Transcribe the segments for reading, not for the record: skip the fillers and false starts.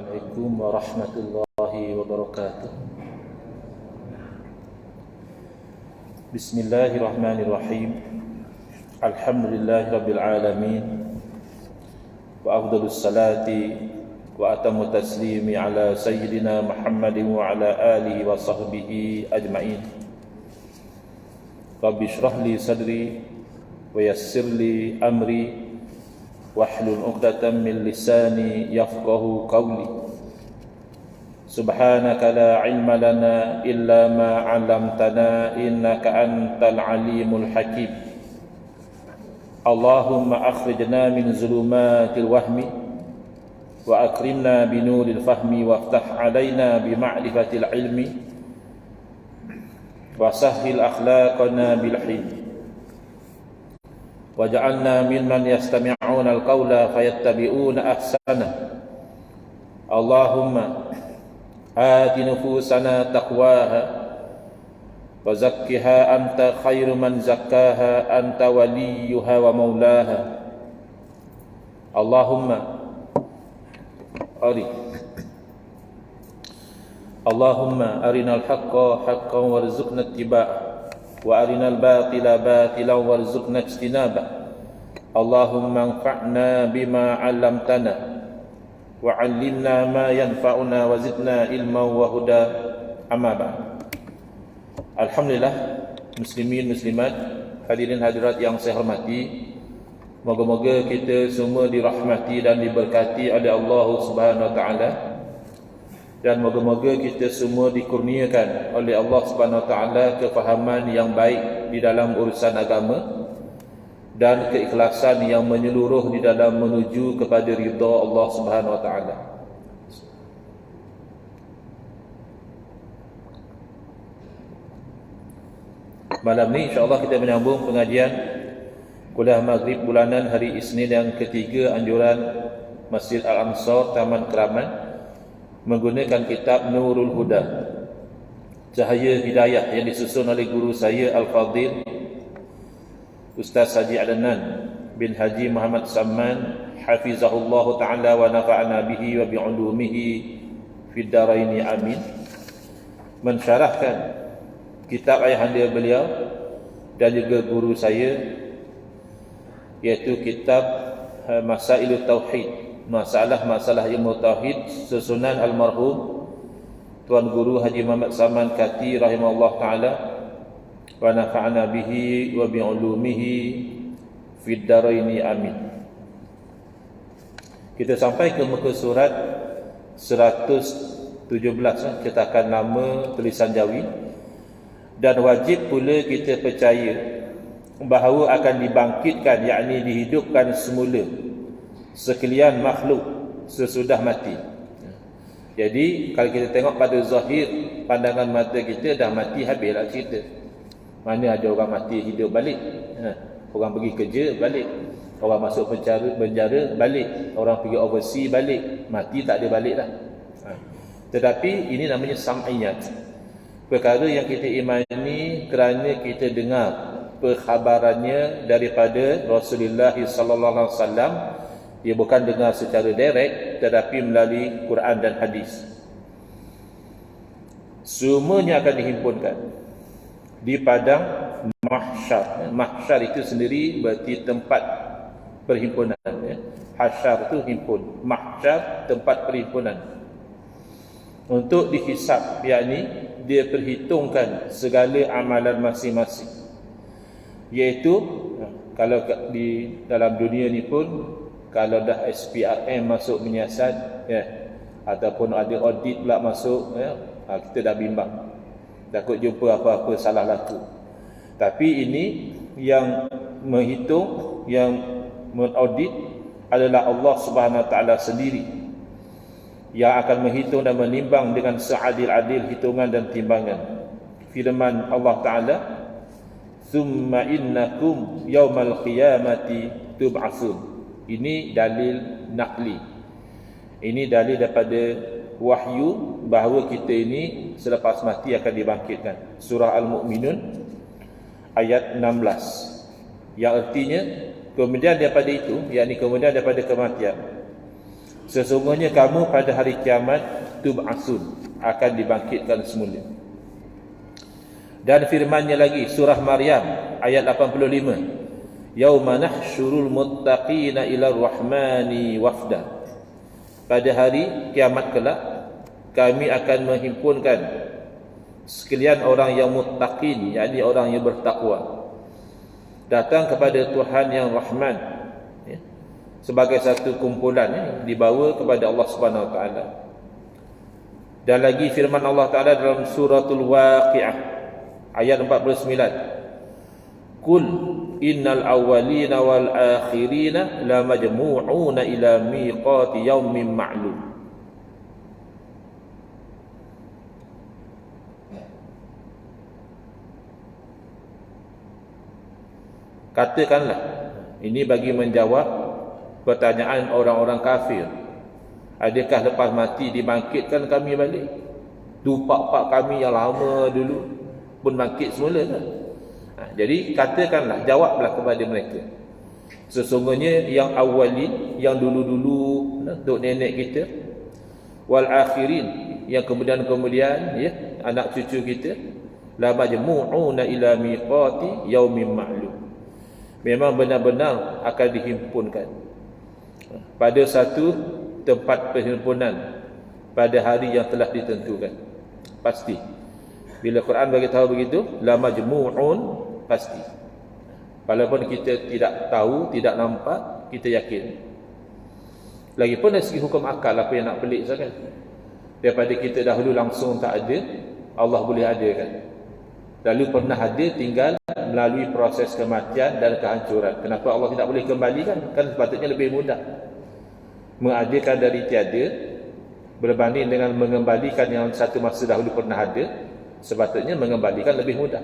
Assalamualaikum warahmatullahi wabarakatuh. Bismillahirrahmanirrahim. Alhamdulillahi rabbil alamin. Wa afdalus salati wa atamu taslimi ala sayyidina Muhammadin wa ala alihi wa sahbihi ajma'in. Rabbi shrah li sadri wa yassir li amri wahlul 'uqdatam min lisani yafqahu qawli. Subhanaka la ilma lana illa ma 'allamtana innaka antal alimul hakim. Allahumma akhrijna min zulumatil wahmi wa akrimna bi nuril fahmi waftah 'alaina bi ma'rifatil ilmi wa sahhil akhlaqana bil hilmi. Waj'alna mimman yastami'una al-qawla fayattabi'una ahsana. Allahumma ati nufusana taqwaha wa zakkiha anta khairu man zakkaha anta waliyuha wa maulaha. Allahumma arinal haqqa haqqan warzuqna ittiba'ah wa arinal batila batilan warzuqna ijtinabah. Allahumma anfa'na bima 'allamtana wa 'allimna ma yanfa'una wa zidna ilman wa huda. Amma ba'd. Alhamdulillah, muslimin muslimat, hadirin hadirat yang saya hormati, moga-moga kita semua dirahmati dan diberkati oleh Allah Subhanahu wa taala. Dan moga-moga kita semua dikurniakan oleh Allah Subhanahu wa taala kefahaman yang baik di dalam urusan agama dan keikhlasan yang menyeluruh di dalam menuju kepada ridha Allah Subhanahu wa taala. Malam ni insya-Allah kita menyambung pengajian kuliah maghrib bulanan hari Isnin yang ketiga anjuran Masjid Al-Ansar Taman Keramat menggunakan kitab Nurul Huda, Cahaya Hidayah, yang disusun oleh guru saya Al-Fadhil Ustaz Haji Adnan bin Haji Muhammad Samman hafizahullah ta'ala wa nafa'ana bihi wa bi'ulumihi fid daraini amin. Mensyarahkan kitab ayahanda beliau dan juga guru saya, iaitu kitab Masailut Tauhid, masalah-masalah ilmu tauhid, susunan almarhum Tuan Guru Haji Muhammad Saman Kati rahimahullah taala wa nafa'ana bihi wa bi'ulumihi fid daraini amin. Kita sampai ke muka surat 117, cetakan lama tulisan Jawi. Dan wajib pula kita percaya bahawa akan dibangkitkan, yakni dihidupkan semula sekalian makhluk sesudah mati. Jadi kalau kita tengok pada zahir pandangan mata kita, dah mati habislah cerita. Mana ada orang mati hidup balik? Orang pergi kerja balik, orang masuk penjara balik, orang pergi overseas balik, mati tak ada balik dah. Tetapi ini namanya sam'iyat, perkara yang kita imani kerana kita dengar perkhabarannya daripada Rasulullah sallallahu alaihi wasallam. Dia bukan dengar secara direct, tetapi melalui Quran dan hadis. Semuanya akan dihimpunkan di padang mahsyar. Mahsyar itu sendiri berarti tempat perhimpunan, Hasyar itu himpun, mahsyar tempat perhimpunan. Untuk dihisab, yakni dia perhitungkan segala amalan masing-masing. Iaitu kalau di dalam dunia ni pun, kalau dah SPRM masuk menyiasat, ataupun ada audit pula masuk, kita dah bimbang, takut jumpa apa-apa salah laku. Tapi ini yang menghitung, yang mengaudit adalah Allah Subhanahu wa taala sendiri, yang akan menghitung dan menimbang dengan seadil-adil hitungan dan timbangan. Firman Allah Ta'ala, "Tsumma innakum yaumal qiyamati tub'atsun." Ini dalil nakli. Ini dalil daripada wahyu bahawa kita ini selepas mati akan dibangkitkan. Surah Al-Mu'minun ayat 16. Yang artinya kemudian daripada itu, yakni kemudian daripada kematian, Sesungguhnya kamu pada hari kiamat tub'asun, akan dibangkitkan semula. Dan firman-Nya lagi, surah Maryam ayat 85, yauma nahsyurul muttaqina ila rahmani wafda. Pada hari kiamat kelak kami akan menghimpunkan sekalian orang yang muttaqin, yakni orang yang bertakwa, datang kepada Tuhan yang Rahman, ya, sebagai satu kumpulan, ya, dibawa kepada Allah Subhanahu Wa Taala. Dan lagi firman Allah Taala dalam suratul Waqiah ayat 49, Qul innal awwalina wal akhirina la majmu'una ila miqati yaumin ma'lum. Katakanlah, ini bagi menjawab pertanyaan orang-orang kafir, adakah lepas mati dibangkitkan kami balik? Pak kami yang lama dulu pun bangkit semula kan? Jadi katakanlah, jawablah kepada mereka, sesungguhnya yang awalin, yang dulu-dulu, untuk nenek kita, wal akhirin, yang kemudian-kemudian, ya, anak cucu kita, la majmu'una ila miqati yaumin ma'lum. Memang benar-benar akan dihimpunkan pada satu tempat perhimpunan pada hari yang telah ditentukan. Pasti. Bila Quran bagi tahu begitu, la majmu'un, pasti. Walaupun kita tidak tahu, tidak nampak, kita yakin. Lagipun dari segi hukum akal, apa yang nak pelik sangat? Daripada kita dahulu langsung tak ada, Allah boleh adakan. Lalu pernah ada, tinggal melalui proses kematian dan kehancuran. Kenapa Allah tidak boleh kembalikan? Kan sepatutnya lebih mudah mengadakan dari tiada berbanding dengan mengembalikan yang satu masa dahulu pernah ada. Sepatutnya mengembalikan lebih mudah.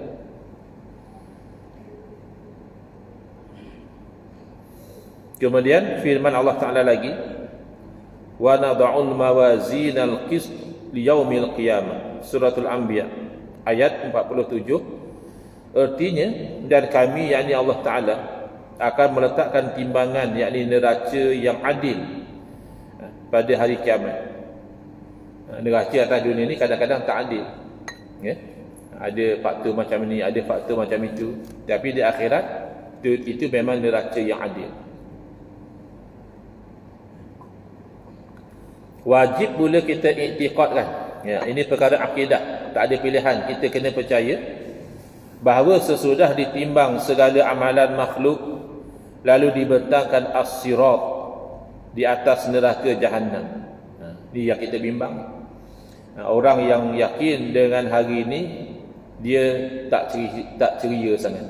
Kemudian firman Allah Ta'ala lagi, wa nada'ul mawazinal qist liyaumil qiyamah, suratul Anbiya ayat 47. Artinya, dan kami, yakni Allah Ta'ala, akan meletakkan timbangan, yakni neraca yang adil pada hari kiamat. Neraca atas dunia ni kadang-kadang tak adil, ya? Ada faktor macam ni, ada faktor macam itu. Tapi di akhirat itu memang neraca yang adil. Wajib pula kita iktiqadkan, ya, ini perkara akidah, tak ada pilihan, kita kena percaya bahawa sesudah ditimbang segala amalan makhluk, lalu dibentangkan as-sirat di atas neraka Jahannam. Ini yang kita bimbang. Orang yang yakin dengan hari ini, dia tak ceria sangat.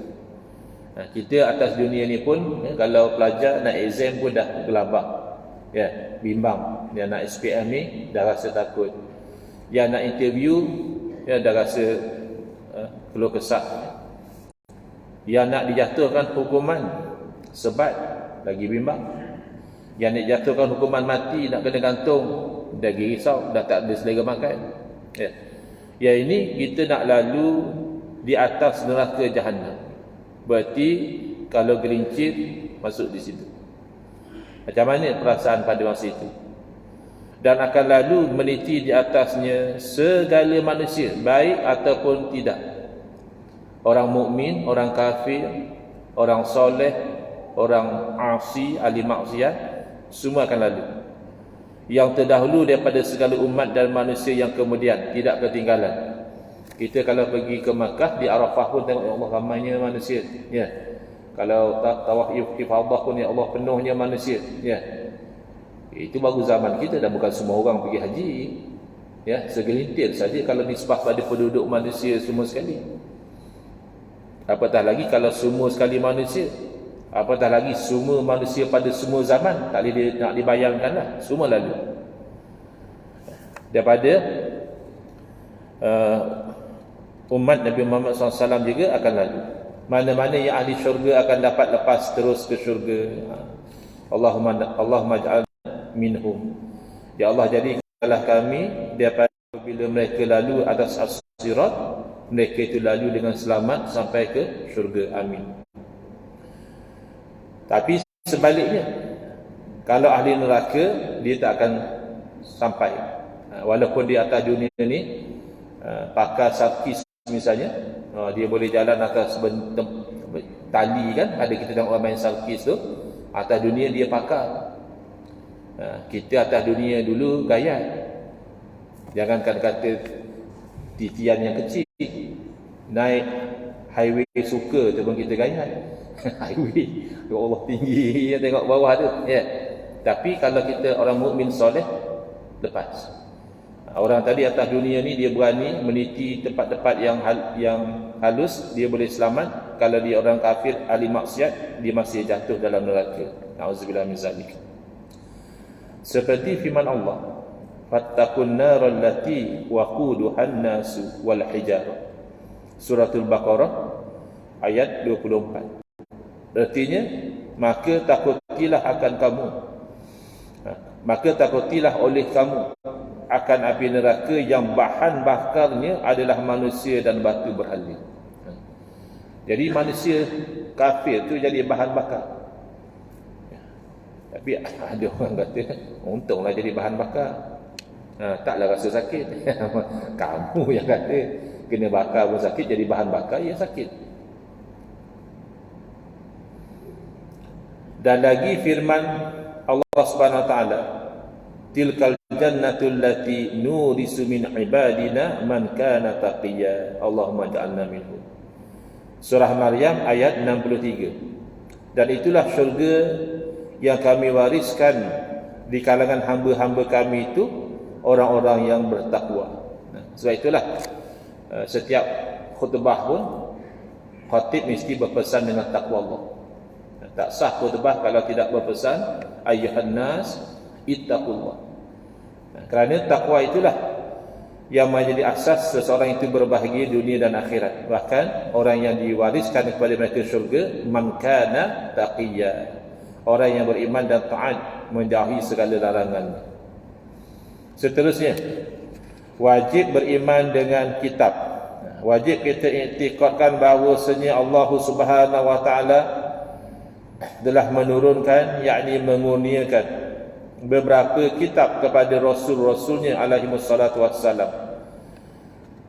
Kita atas dunia ni pun, ya, kalau pelajar nak exam pun dah gelabah, ya, bimbang. Dia nak SPM ni dah rasa takut. Dia nak interview, ya, dah rasa keluh kesah. Yang nak dijatuhkan hukuman sebat, lagi bimbang. Yang nak dijatuhkan hukuman mati, nak kena gantung, dah risau, dah tak ada selera makan, ya. Yang ini kita nak lalu di atas neraka Jahannam. Berarti kalau gelincir masuk di situ. Macam mana perasaan pada masa itu? Dan akan lalu meniti di atasnya segala manusia, baik ataupun tidak. Orang mukmin, orang kafir, orang soleh, orang asi, ahli maksiat, semua akan lalu. Yang terdahulu daripada segala umat dan manusia yang kemudian, tidak ketinggalan. Kita kalau pergi ke Makkah, di Arafah pun tengok, ya Allah, ramainya manusia, ya. Kalau tawaf ifadah pun, ya Allah, penuhnya manusia, ya. Itu baru zaman kita, dan bukan semua orang pergi haji, ya, segelintir saja kalau nisbah pada penduduk manusia semua sekali. Apatah lagi kalau semua sekali manusia, apatah lagi semua manusia pada semua zaman, tak boleh nak dibayangkanlah, semua lalu. Daripada umat Nabi Muhammad SAW juga akan lalu. Mana-mana yang ahli syurga akan dapat lepas terus ke syurga. Allahumma ja'al minhum. Ya Allah, jadikanlah kami daripada bila mereka lalu atas as-sirat, mereka itu lalu dengan selamat sampai ke syurga. Amin. Tapi sebaliknya, Kalau ahli neraka, dia tak akan sampai. Walaupun di atas dunia ni pakar sarkis misalnya, dia boleh jalan atas tali kan, ada kita tengok orang main sarkis tu, atas dunia dia pakar. Kita atas dunia dulu gayat. Jangankan kata titian yang kecil, naik highway suka tu pun kita gayat. Highway, ya Allah, tinggi, tengok bawah tu, ya. Tapi kalau kita orang mukmin soleh, lepas. Orang tadi atas dunia ni dia berani meniti tempat-tempat yang halus, dia boleh selamat. Kalau dia orang kafir, ahli maksiat, dia masih jatuh dalam neraka. Nauzubillah min zalik. Seperti firman Allah, fattaqun naral lati waquduhan nasu wal hijarah. Suratul Baqarah ayat 24. Artinya, maka takutilah akan kamu, maka takutilah oleh kamu akan api neraka yang bahan bakarnya adalah manusia dan batu berhala. Jadi manusia kafir tu jadi bahan bakar. Tapi ada orang kata, untunglah jadi bahan bakar. Taklah rasa sakit. Kamu yang kata kena bakar pun sakit, jadi bahan bakar ya sakit. Dan lagi firman Allah Subhanahu wa taala, tilkal jannatul lati nurisu min ibadina man kana taqiyya. Allahumma ja'alna minhum. Surah Maryam ayat 63. Dan itulah syurga yang kami wariskan di kalangan hamba-hamba kami itu orang-orang yang bertakwa. Sebab itulah setiap khutbah pun khatib mesti berpesan dengan takwa Allah. Tak sah khutbah kalau tidak berpesan ayyuhan nas ittaqullah. Kerana takwa itulah yang menjadi asas seseorang itu berbahagia dunia dan akhirat. Bahkan orang yang diwariskan kepada mereka syurga, man kana taqiyya, orang yang beriman dan taat, menjauhi segala larangan. Seterusnya, wajib beriman dengan kitab. Wajib kita iktikadkan bahawasanya Allah Subhanahu wa taala telah menurunkan, yakni mengurniakan beberapa kitab kepada rasul-rasulnya alaihi wassalatu wassalam.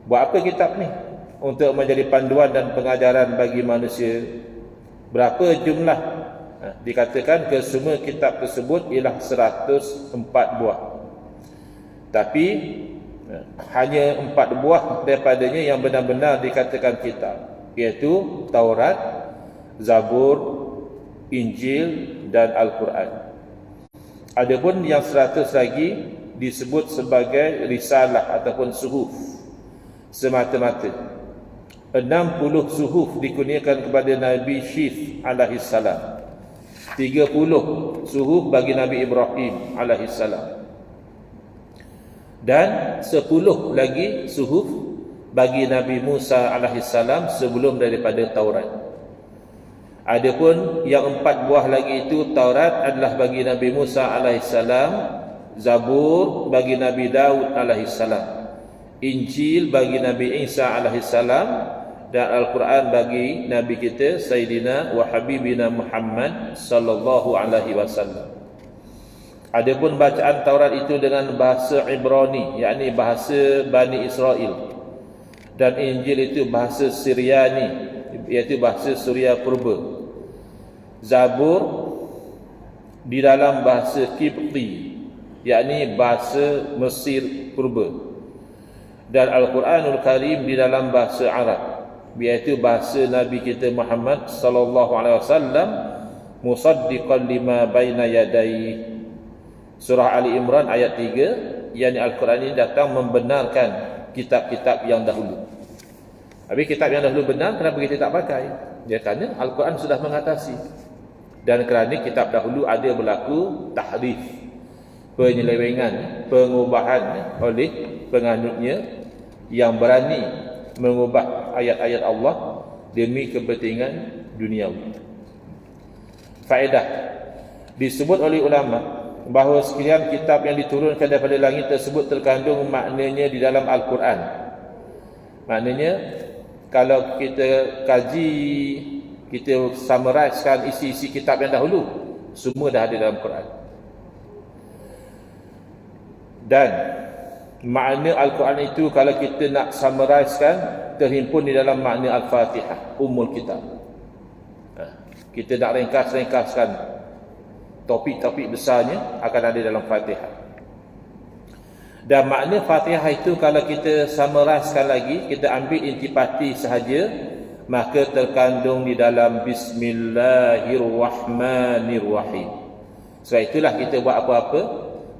Buat apa kitab ni? Untuk menjadi panduan dan pengajaran bagi manusia. Berapa jumlah? Dikatakan kesemua kitab tersebut ialah 104 buah. Tapi hanya 4 buah daripadanya yang benar-benar dikatakan kitab, iaitu Taurat, Zabur, Injil dan Al-Quran. Adapun yang 100 lagi disebut sebagai risalah ataupun suhuf semata-mata. 60 suhuf dikurniakan kepada Nabi Syith alaihi salam. 30 suhuf bagi Nabi Ibrahim alaihi salam. Dan 10 lagi suhuf bagi Nabi Musa alaihi salam sebelum daripada Taurat. Adapun yang 4 buah lagi itu, Taurat adalah bagi Nabi Musa alaihissalam, Zabur bagi Nabi Daud alaihissalam, Injil bagi Nabi Isa alaihissalam, dan Al-Quran bagi Nabi kita Sayyidina wa Habibina Muhammad sallallahu alaihi wasallam. Adapun bacaan Taurat itu dengan bahasa Ibrani, yakni bahasa Bani Israel, dan Injil itu bahasa Syriani, iaitu bahasa Suria Purba. Zabur di dalam bahasa Qibti, yakni bahasa Mesir Purba. Dan Al-Quranul Karim di dalam bahasa Arab, iaitu bahasa Nabi kita Muhammad sallallahu alaihi wasallam, musaddiqan lima baina yadayhi. Surah Ali Imran ayat 3, yakni Al-Quran ini datang membenarkan kitab-kitab yang dahulu. Habis kitab yang dahulu benar, kenapa kita tak pakai? Ya, kerana Al-Quran sudah mengatasi. Dan kerana kitab dahulu ada berlaku tahrif, penyelewengan, pengubahan oleh penganutnya yang berani mengubah ayat-ayat Allah demi kepentingan duniawi. Faedah disebut oleh ulama bahawa sekalian kitab yang diturunkan daripada langit tersebut terkandung maknanya di dalam Al-Quran. Maknanya kalau kita kaji, kita summarizekan isi-isi kitab yang dahulu, semua dah ada dalam Quran. Dan makna Al-Quran itu kalau kita nak summarizekan, terhimpun di dalam makna Al-Fatihah, Ummul Kitab. Kita nak ringkas-ringkaskan topik-topik besarnya akan ada dalam Fatihah. Dan makna Fatihah itu kalau kita summarizekan lagi, kita ambil intipati sahaja, maka terkandung di dalam Bismillahirrahmanirrahim. Sebab itulah kita buat apa-apa,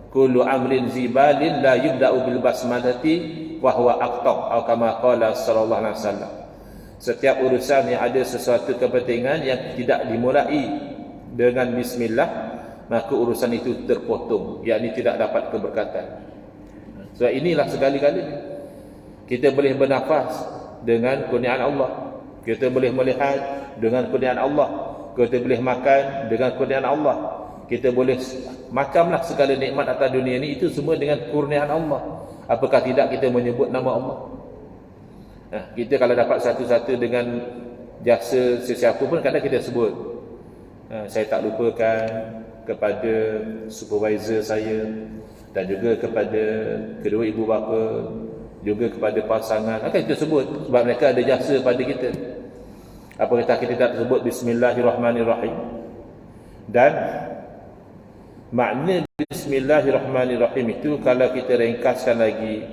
kullu amrin zibalin la yubda'u bil basmalati wa huwa aqtab, atau kama qala sallallahu alaihi wasallam. Setiap urusan yang ada sesuatu kepentingan yang tidak dimulai dengan bismillah, maka urusan itu terpotong, yakni tidak dapat keberkatan. Sebab inilah segala-galanya. Kita boleh bernafas dengan kurniaan Allah, kita boleh melihat dengan kurniaan Allah, kita boleh makan dengan kurniaan Allah, kita boleh macamlah segala nikmat atas dunia ini, itu semua dengan kurniaan Allah. Apakah tidak kita menyebut nama Allah? Kita kalau dapat satu-satu dengan jasa sesiapa pun kadang kita sebut. Saya tak lupakan kepada supervisor saya, dan juga kepada kedua ibu bapa, juga kepada pasangan, akan kita sebut sebab mereka ada jasa pada kita. Apa kata kita tak sebut Bismillahirrahmanirrahim? Dan makna Bismillahirrahmanirrahim itu kalau kita ringkaskan lagi,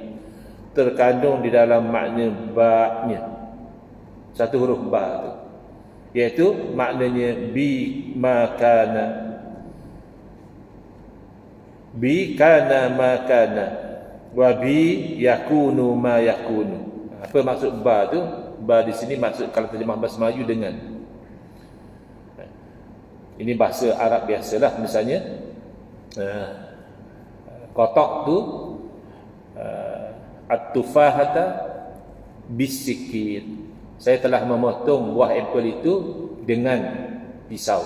terkandung di dalam makna ba-nya, satu huruf ba tu, iaitu maknanya bi makana, bi kana makana, wa bi yakunu ma yakunu. Apa maksud ba tu? Ba di sini maksud kalau terjemah bahasa Melayu dengan. Ini bahasa Arab biasalah, misalnya kotak tu at-tufahata bisikin, saya telah memotong buah apel itu dengan pisau.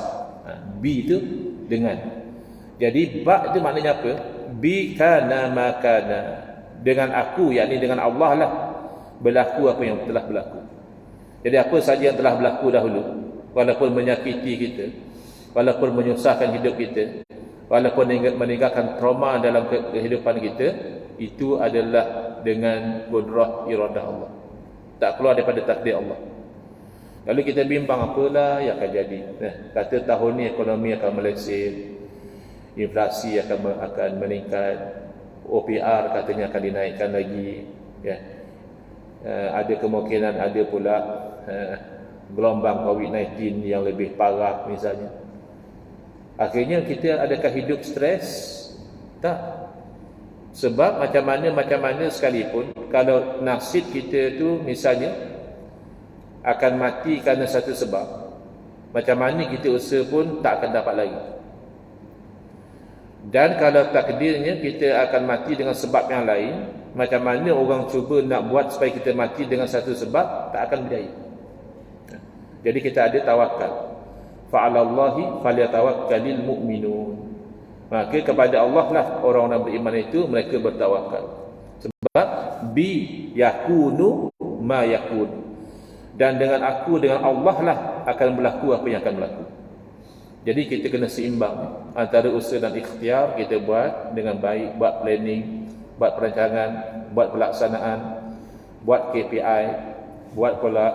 Bi itu dengan. Jadi ba itu maknanya apa? Bi kana makana, dengan aku, yakni dengan Allah lah berlaku apa yang telah berlaku. Jadi apa saja yang telah berlaku dahulu, walaupun menyakiti kita, walaupun menyusahkan hidup kita, walaupun meninggalkan trauma dalam kehidupan kita, itu adalah dengan kudrah iradah Allah, tak keluar daripada takdir Allah. Kalau kita bimbang apalah yang akan jadi, kata tahun ni ekonomi akan meleset, inflasi akan meningkat, OPR katanya akan dinaikkan lagi, ya. Ada kemungkinan ada pula gelombang COVID-19 yang lebih parah misalnya. Akhirnya kita adakah hidup stres? Tak. Sebab macam mana sekalipun, kalau nasib kita tu misalnya akan mati kerana satu sebab, macam mana kita usaha pun tak akan dapat lagi. Dan kalau takdirnya kita akan mati dengan sebab yang lain, macam mana orang cuba nak buat supaya kita mati dengan satu sebab, tak akan berjaya. Jadi kita ada tawakal. Fa'alallahi falyatawakkalil mu'minun. Maka kepada Allah lah orang-orang beriman itu mereka bertawakal. Sebab bi yakunu ma yakun. Dan dengan aku, dengan Allah lah akan berlaku apa yang akan berlaku. Jadi kita kena seimbang antara usaha dan ikhtiar kita buat dengan baik, buat planning, buat perancangan, buat pelaksanaan, buat KPI, buat pula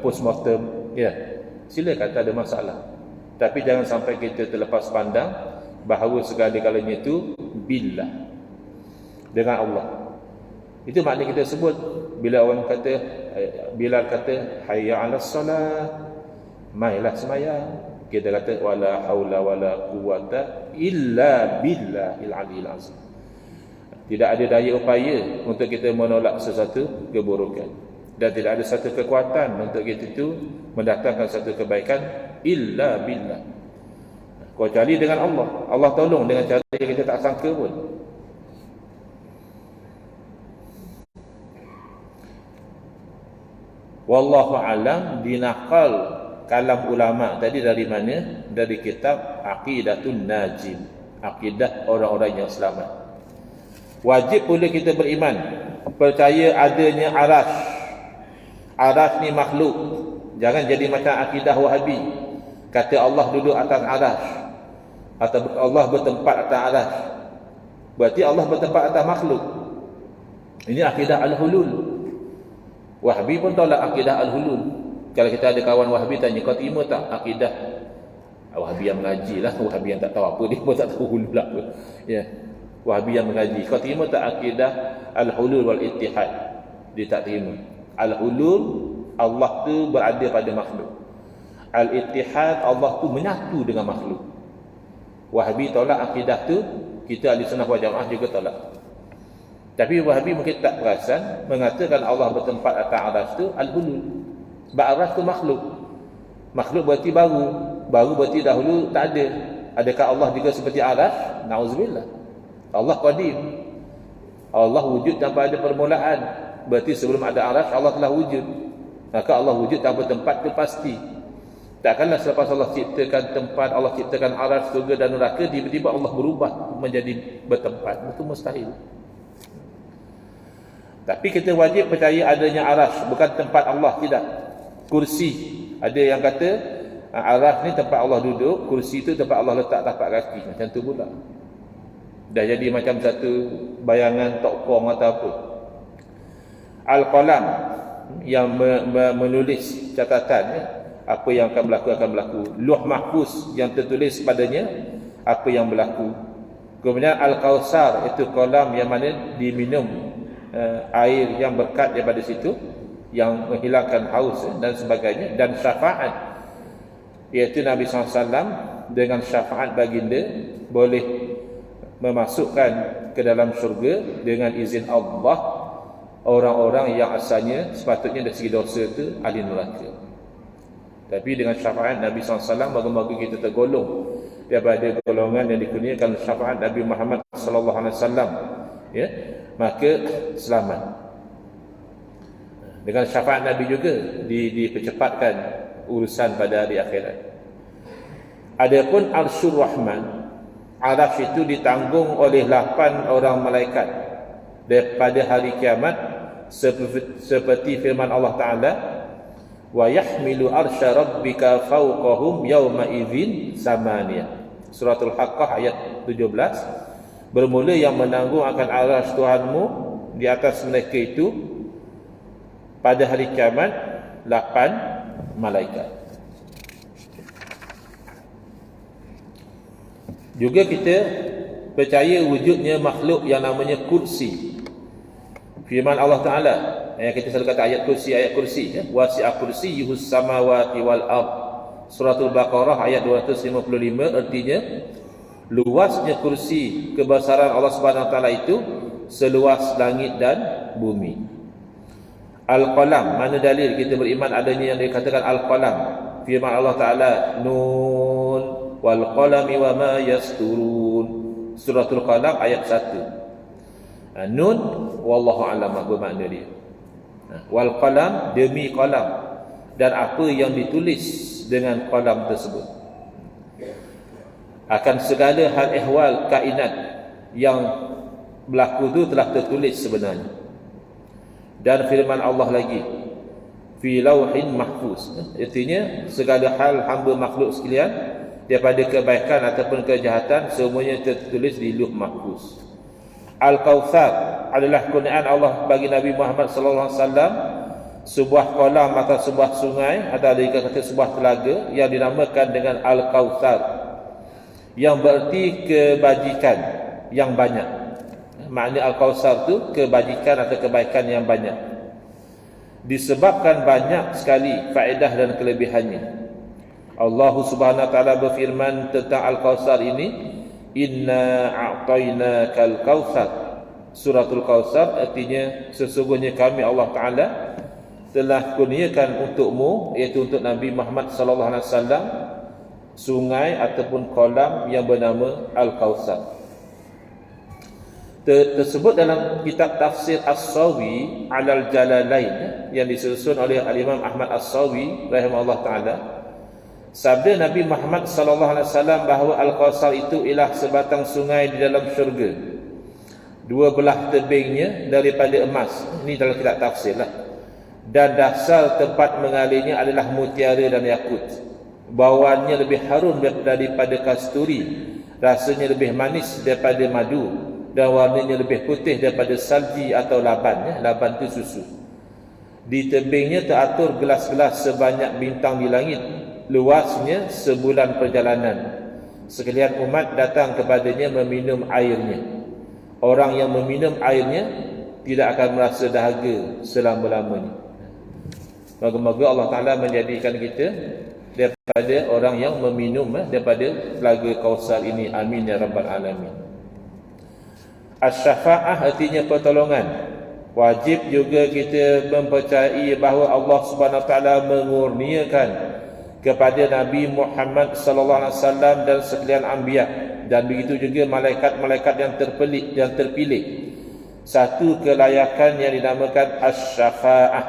postmortem, ya. Silakan, tak ada masalah. Tapi jangan sampai kita terlepas pandang bahawa segala-galanya itu billah, dengan Allah. Itu makna kita sebut bila orang kata, Bilal kata hayya 'alas salat, mailah sembahyang, kita kata wala haula wala quwata illa billahil aliyil azim. Tidak ada daya upaya untuk kita menolak sesuatu keburukan, dan tidak ada satu kekuatan untuk kita itu mendatangkan satu kebaikan illa billah, kecuali dengan Allah. Allah tolong dengan cara yang kita tak sangka pun. Wallahu alam, dinaqal kalam ulama tadi dari mana? Dari kitab Aqidatun Najim, akidah orang-orang yang selamat. Wajib pula kita beriman, percaya adanya arash. Arash ni makhluk. Jangan jadi macam akidah Wahabi, kata Allah duduk atas arash atau Allah bertempat atas arash. berarti Allah bertempat atas makhluk. Ini akidah al-hulul. Wahhabi pun tolak akidah al-hulul. Kalau kita ada kawan Wahhabi tanya, kau terima tak akidah Wahhabi yang mengaji lah, Wahhabi yang tak tahu apa, dia pun tak tahu hulul apa. Ya. Wahhabi yang mengaji, kau terima tak akidah al-hulul wal ittihad? Dia tak terima. Al-hulul, Allah tu berada pada makhluk. Al-ittihad, Allah tu menyatu dengan makhluk. Wahhabi tolak akidah tu, kita ahli sunnah wal jamaah juga tolak. Tapi Wahhabi mungkin tak perasan mengatakan Allah bertempat atas arsy tu al-hulul. Sebab arsy tu makhluk. Makhluk berarti baru. Baru berarti dahulu tak ada. Adakah Allah juga seperti arsy? Nauzubillah. Allah qadim. Allah wujud tanpa ada permulaan. Berarti sebelum ada arsy Allah telah wujud. Maka Allah wujud tanpa tempat tu pasti. Takkanlah selepas Allah ciptakan tempat, Allah ciptakan arsy, surga dan neraka, tiba-tiba Allah berubah menjadi bertempat. Itu mustahil. Tapi kita wajib percaya adanya arsy, bukan tempat Allah, tidak. Kursi, ada yang kata arsy ni tempat Allah duduk, kursi tu tempat Allah letak tapak kaki. Macam tu pula. Dah jadi macam satu bayangan tokong atau apa. Al-Qalam yang menulis catatan, apa yang akan berlaku. Lauh Mahfuz yang tertulis padanya apa yang berlaku. Kemudian Al-Kausar, itu kolam yang mana diminum air yang berkat daripada situ, yang menghilangkan haus dan sebagainya. Dan syafaat, iaitu Nabi SAW dengan syafaat baginda boleh memasukkan ke dalam syurga dengan izin Allah orang-orang yang asalnya sepatutnya dari segi dosa itu ahli neraka. Tapi dengan syafaat Nabi SAW, moga-moga kita tergolong daripada golongan yang dikurniakan syafaat Nabi Muhammad SAW, ya, maka selamat. Dengan syafaat Nabi juga dipercepatkan urusan pada hari akhirat. Adapun Arsyur Rahman, arsy itu ditanggung oleh 8 orang malaikat daripada hari kiamat, seperti firman Allah Ta'ala, wa yahmilu arsya rabbika fawqahum yawma idzin samaniyah. Suratul Haqqah ayat 17. Bermula yang menanggung akan arsy Tuhanmu di atas mereka itu pada hari kiamat 8 malaikat. Juga kita percaya wujudnya makhluk yang namanya kursi. Firman Allah Ta'ala yang kita selalu kata ayat kursi, ya? Wasi'a kursiyyuhus samawati wal ard. Suratul Baqarah ayat 255, artinya luasnya kursi kebesaran Allah Subhanahu Wa Ta'ala itu seluas langit dan bumi. Al-Qalam, mana dalil kita beriman adanya yang dikatakan Al-Qalam? Firman Allah Ta'ala, Nun wal qalami wa ma yasturun. Suratul Qalam ayat 1. Nun, wallahu a'lam apa makna dia. Wal qalam, demi qalam, dan apa yang ditulis dengan qalam tersebut. Akan segala hal ehwal kainat yang berlaku itu telah tertulis sebenarnya. Dan firman Allah lagi, fi lauhin mahfuz, artinya segala hal hamba makhluk sekalian, daripada kebaikan ataupun kejahatan, semuanya tertulis di lauh mahfuz. Al-Kautsar adalah kurniaan Allah bagi Nabi Muhammad sallallahu alaihi wasallam, sebuah kolam atau sebuah sungai, atau ada juga kata sebuah telaga yang dinamakan dengan Al-Kautsar, yang berarti kebajikan yang banyak. Makna Al-Kautsar tu kebajikan atau kebaikan yang banyak. Disebabkan banyak sekali faedah dan kelebihannya. Allah Subhanahu wa taala berfirman tentang Al-Kautsar ini, Inna a'tainakal kautsar. Suratul Kautsar artinya sesungguhnya kami Allah Ta'ala telah kurniakan untukmu, iaitu untuk Nabi Muhammad sallallahu alaihi wasallam, sungai ataupun kolam yang bernama Al-Kautsar. Tersebut dalam kitab tafsir As-Sawi Alal Jalalain yang disusun oleh Al-Imam Ahmad As-Sawi rahimahullah ta'ala. Sabda Nabi Muhammad sallallahu alaihi wasallam bahawa Al-Kautsar itu ialah sebatang sungai di dalam syurga, dua belah tebingnya daripada emas. Ini dalam kitab tafsir lah. Dan dasar tempat mengalirnya adalah mutiara dan yakut. Bauannya lebih harum daripada kasturi, rasanya lebih manis daripada madu, dan warnanya lebih putih daripada salji atau laban, ya. Laban itu susu. Di tebingnya teratur gelas-gelas sebanyak bintang di langit, luasnya sebulan perjalanan. Sekalian umat datang kepadanya meminum airnya. Orang yang meminum airnya tidak akan merasa dahaga selama-lamanya. Moga-moga Allah Ta'ala menjadikan kita daripada orang yang meminum daripada telaga Kausar ini. Amin ya rabbal alamin. Asy-syafa'ah artinya pertolongan. Wajib juga kita mempercayai bahawa Allah Subhanahu Wa Ta'ala mengurniakan kepada Nabi Muhammad sallallahu alaihi wasallam dan sekalian anbiya, dan begitu juga malaikat-malaikat yang terpilih satu kelayakan yang dinamakan asy-syafa'ah,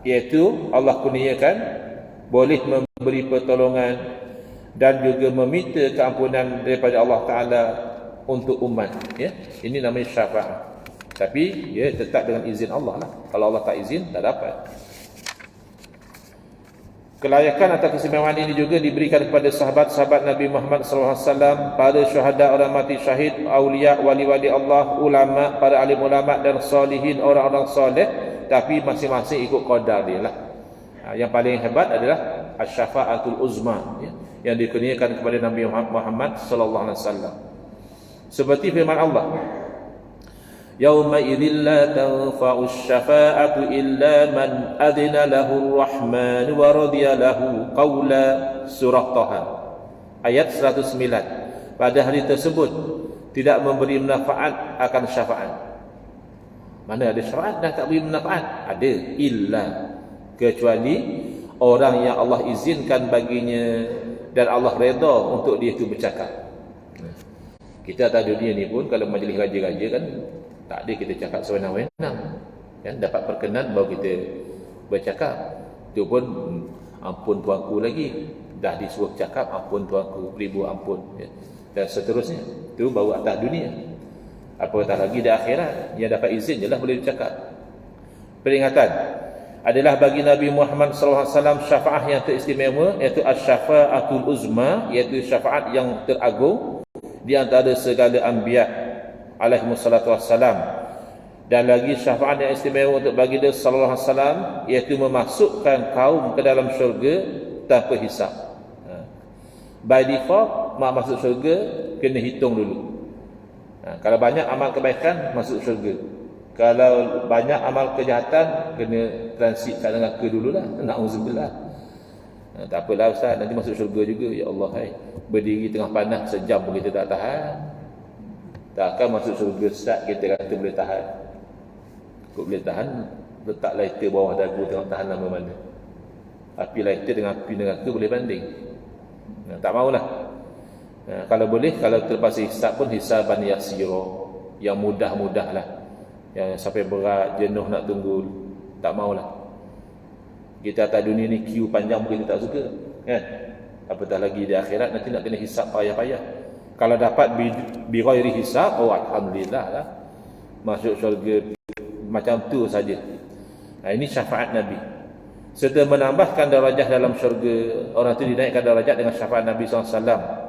iaitu Allah kurniakan boleh memberi pertolongan dan juga meminta keampunan daripada Allah Ta'ala untuk umat, ya. Ini namanya syafa'ah. Tapi ya tetap dengan izin Allah lah. Kalau Allah tak izin, tak dapat. Kelayakan atau keistimewaan ini juga diberikan kepada sahabat-sahabat Nabi Muhammad SAW, para syuhada, orang mati syahid, awliya, wali-wali Allah, ulama, para alim ulama dan salihin, orang-orang soleh. Tapi masing-masing ikut qadar dia lah. Yang paling hebat adalah asy-syafa'atul uzma, ya, yang dikurniakan kepada Nabi Muhammad SAW. Seperti firman Allah, yauma idzil la tanfa'u asy-syafa'atu illa man adzina lahu ar-rahman wa radiya lahu qawla. Surah Taha ayat 109. Pada hari tersebut tidak memberi manfaat akan syafaat. Mana ada syafaat dah tak beri manfaat? Ada, illa, kecuali orang yang Allah izinkan baginya dan Allah redha untuk dia itu bercakap. Kita atas dunia ni pun kalau majlis raja-raja kan tak ada kita cakap sewenang-wenang, kan? Dapat perkenan baru kita bercakap. Itu pun ampun tuanku lagi, dah disuruh cakap ampun tuanku, ribu ampun, ya. Dan seterusnya. Itu baru atas dunia. Apatah lagi di akhirat, yang dapat izin je lah boleh bercakap. Peringatan adalah bagi Nabi Muhammad SAW syafaat yang teristimewa, iaitu asy-syafa'atul uzma, iaitu syafaat yang teragung di antara segala anbiya alaihi wassalatu wassalam. Dan lagi syafaat yang istimewa untuk baginda sallallahu alaihi wasallam, iaitu memasukkan kaum ke dalam syurga tanpa hisap. By default masuk syurga kena hitung dulu. Kalau banyak amal kebaikan masuk syurga, kalau banyak amal kejahatan kena transit kat neraka dululah. Na'udzubillah. Tak apalah ustaz, nanti masuk syurga juga. Ya Allah, berdiri tengah panas sejam pun kita tak tahan. Takkan masuk syurga ustaz kita kata boleh tahan. Kau boleh tahan, letak lighter bawah dagu tengok tahan lama mana. Api lighter dengan api neraka boleh banding. Tak maulah. Kalau boleh, kalau terpaksa hisab pun hisaban yasira, yang mudah-mudah lah. Yang sampai berat, jenuh nak tunggu, tak maulah. Kita atas dunia ni queue panjang pun kita tak suka, kan? Apatah lagi di akhirat nanti nak kena hisab payah-payah. Kalau dapat bighairi hisab, oh alhamdulillah lah. Masuk syurga macam tu saja. Ini syafaat Nabi. Serta menambahkan darajah dalam syurga. Orang itu dinaikkan darajat dengan syafaat Nabi SAW.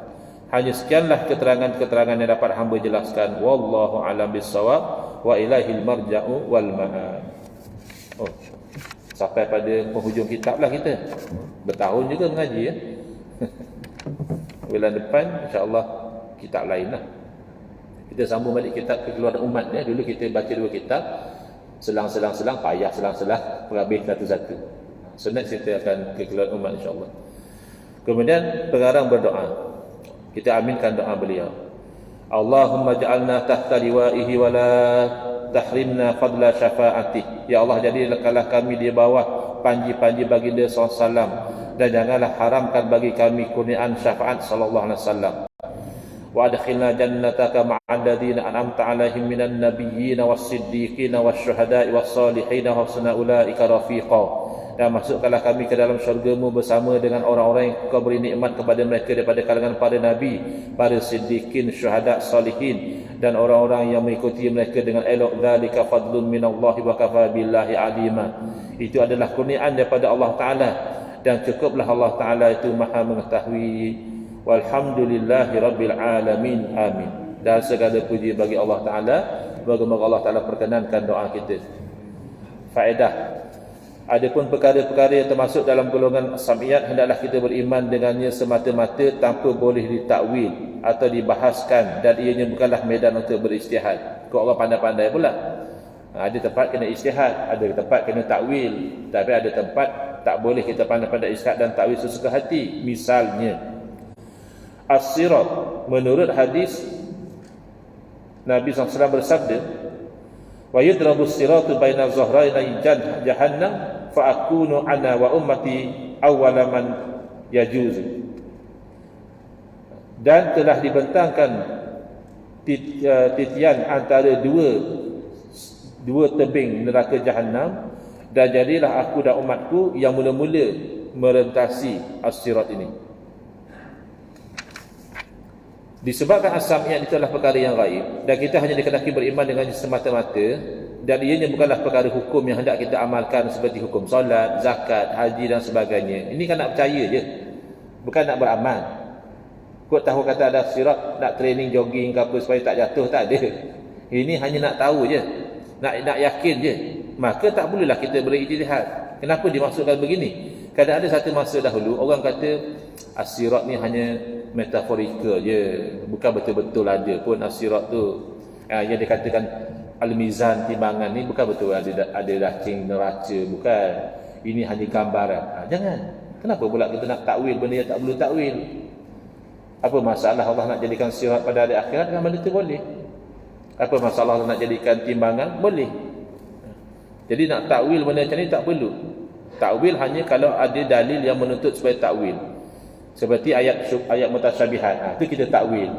Hanya sekianlah keterangan-keterangan yang dapat hamba jelaskan. Wallahu a'lam bissawab wa ilaihil marja'u wal ma'ab. Oh, sampai pada penghujung kitab lah kita. Bertahun juga mengaji, ya. Bulan depan insya-Allah kitab lain lah. Kita sambung balik kitab Kekeluaran Umat, ya. Dulu kita baca 2 kitab, selang-selang payah selang-selang perhabis satu-satu. So next kita akan Kekeluaran Umat insya-Allah. Kemudian pengarang berdoa. Kita aminkan doa beliau. Allahumma ja'alna tahta liwa'ihi wa la tahrimna fadla syafa'atih. Ya Allah, jadikanlah kami di bawah panji-panji baginda SAW, dan janganlah haramkan bagi kami kurniaan syafaat sallallahu alaihi wasallam. Wa adkhilna jannataka ma'al ladzina an'amta 'alaihim minan nabiyyin was-siddiqin wasyuhada'i was-salihin wa husna ulaika rafiqa. Dan masukkanlah kami ke dalam syurga-Mu bersama dengan orang-orang yang Kau beri nikmat kepada mereka daripada kalangan para nabi, para siddiqin, syuhada, salihin, dan orang-orang yang mengikuti mereka dengan elok. Dzalika fadlun minallahi wa kafa billahi alima. Itu adalah kurniaan daripada Allah Ta'ala, dan cukuplah Allah Ta'ala itu maha mengetahui. Walhamdulillahi rabbil alamin. Amin. dan segala puji bagi Allah Ta'ala. Moga-moga Allah Ta'ala perkenankan doa kita. Faedah: adapun perkara-perkara yang termasuk dalam golongan sam'iyat, hendaklah kita beriman dengannya semata-mata tanpa boleh ditakwil atau dibahaskan, dan ianya bukanlah medan untuk beristihad. Kau orang pandai-pandai pula. Ada tempat kena istihad, ada tempat kena takwil, tapi ada tempat tak boleh kita pandai-pandai istihad dan takwil sesuka hati. Misalnya as-sirat, menurut hadis Nabi SAW bersabda, wa yudrabu as-siratu baina zahraini jahannam fa akunu ana wa ummati awwala man yajuz. Dan telah dibentangkan titian antara dua tebing neraka Jahannam, dan jadilah aku dan umatku yang mula-mula merentasi as-sirat ini. Disebabkan as-sam'iyat itu adalah perkara yang gaib, dan kita hanya dikendaki beriman dengannya semata-mata, dan ianya bukanlah perkara hukum yang hendak kita amalkan seperti hukum solat, zakat, haji dan sebagainya. Ini kan nak percaya je, bukan nak beramal. Kau tahu kata ada sirat, nak training jogging ke apa supaya tak jatuh, tak ada. Ini hanya nak tahu je, nak yakin je. Maka tak bolehlah kita berijtihad. Kenapa dimaksudkan begini? Kadang ada satu masa dahulu orang kata as-sirat ni hanya metaforikal je, bukan betul-betul ada pun as-sirat tu. Yang dikatakan al-mizan, timbangan ni bukan betul ada racing neraca, bukan. Ini hanya gambaran. Jangan. Kenapa pula kita nak takwil benda yang tak perlu takwil? Apa masalah Allah nak jadikan sirat pada hari akhirat? Kan benda tu boleh. Apa masalah Allah nak jadikan timbangan? Boleh. Jadi nak takwil benda macam ni tak perlu. Takwil hanya kalau ada dalil yang menuntut supaya takwil. Seperti ayat mutasyabihat. Itu kita takwil.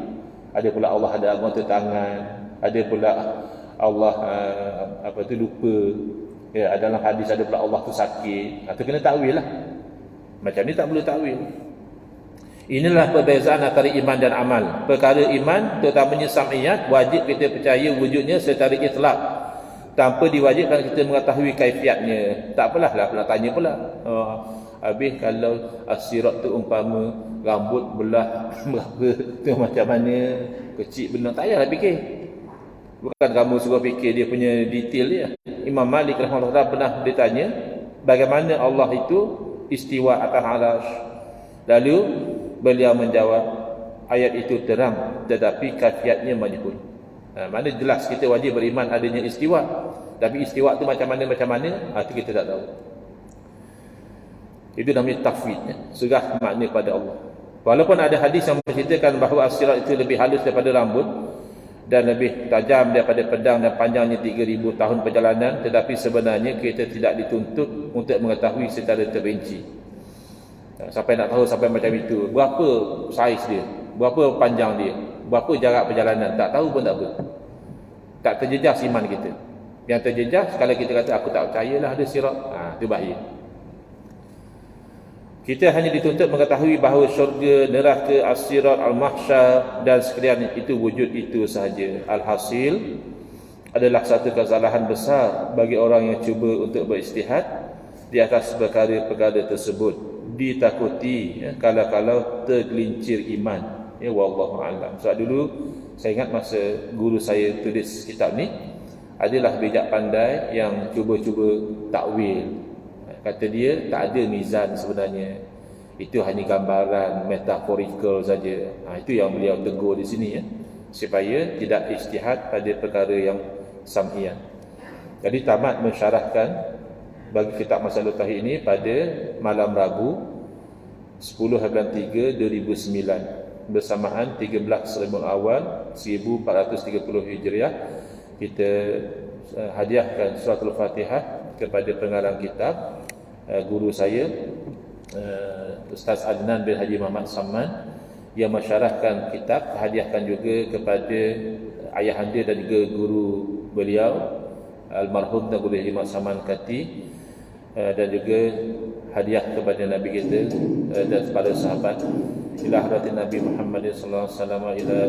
Ada pula Allah ada anggota tangan, ada pula Allah lupa. Ya, dalam hadis ada pula Allah tu sakit. Itu kena takwil lah. Macam ni tak perlu takwil. Inilah perbezaan antara iman dan amal. Perkara iman, terutamanya sam'iyat, wajib kita percaya wujudnya secara itlak, tanpa diwajibkan kita mengetahui kaifiatnya. Tak apalah lah nak tanya pula. Habis kalau as-sirat tu umpama rambut belah berapa tu macam mana, kecil benar, tak payahlah fikir. Bukan kamu suruh fikir dia punya detail dia. Imam Malik rahimahullah pernah ditanya bagaimana Allah itu istiwa atas arasy. Lalu beliau menjawab, ayat itu terang tetapi kaifiatnya majhul. Mana jelas kita wajib beriman adanya istiwa, tapi istiwa tu macam mana itu kita tak tahu. Itu namanya tafwid, serah makna pada Allah. Walaupun ada hadis yang menceritakan bahawa as-sirat itu lebih halus daripada rambut dan lebih tajam daripada pedang dan panjangnya 3000 tahun perjalanan, tetapi sebenarnya kita tidak dituntut untuk mengetahui secara terperinci. Sampai nak tahu sampai macam itu, berapa saiz dia, berapa panjang dia, berapa jarak perjalanan, tak tahu pun tak apa. Tak terjejas iman kita. Yang terjejas kalau kita kata aku tak percayalah ada sirat, itu bahaya. Kita hanya dituntut mengetahui bahawa syurga, neraka, as-sirat, al-mahsyar dan sekalian itu wujud itu sahaja. Alhasil adalah satu kesalahan besar bagi orang yang cuba untuk beristihad di atas perkara-perkara tersebut. Ditakuti kalau tergelincir iman. Ya, wallahu a'lam. Sebab dulu saya ingat masa guru saya tulis kitab ni, adalah bijak pandai yang cuba-cuba takwil. Kata dia tak ada mizan sebenarnya, itu hanya gambaran metaforikal saja. Itu yang beliau tegur di sini, supaya tidak ijtihad pada perkara yang sam'iyah. Jadi tamat mensyarahkan bagi kitab Masalul Tauhid ini pada malam Rabu 10 bulan 3 2009 bersamaan 13 Rabiul Awal 1430 Hijriah. Kita hadiahkan suratul Fatihah kepada pengarang kitab, guru saya Ustaz Adnan bin Haji Muhammad Samman, yang mensyarahkan kitab. Hadiahkan juga kepada ayahanda dan juga guru beliau almarhum Datuk Haji Muhammad Samman Kati, dan juga hadiah kepada Nabi kita dan kepada sahabat. Ila hadratin Nabi Muhammad sallallahu alaihi wasallam, ila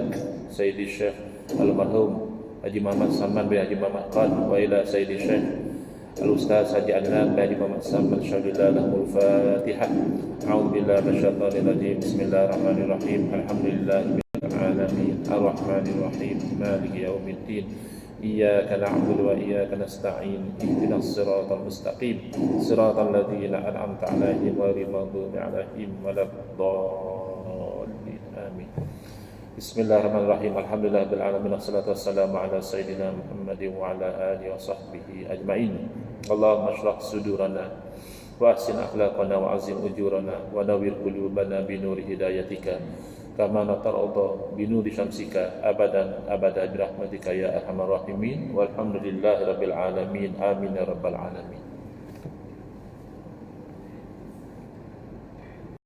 Sayyidi Syekh almarhum Haji Muhammad Samman bin Haji Muhammad Qan, wa ila Sayyidi Syekh الأستاذ حاجي عدنان بن محمد سام الشهيد له الفاتحة. أعوذ بالله من الشيطان الرجيم. بسم الله الرحمن الرحيم. الحمد لله رب العالمين الرحمن الرحيم مالك يوم الدين إياك نعبد وإياك نستعين اهدنا الصراط المستقيم صراط الذين أنعمت عليهم غير المغضوب عليهم ولا الضالين آمين. بسم الله الرحمن الرحيم. الحمد لله رب العالمين والصلاة والسلام على سيدنا محمد وعلى آله وصحبه أجمعين. اللهم اشرح صدورنا وأحسن أخلاقنا وعزم أجورنا ونوّر قلوبنا بنور هدايتك كما نترضى بنور شمسك أبدا برحمتك يا أرحم الراحمين والحمد لله رب العالمين آمين يا رب العالمين.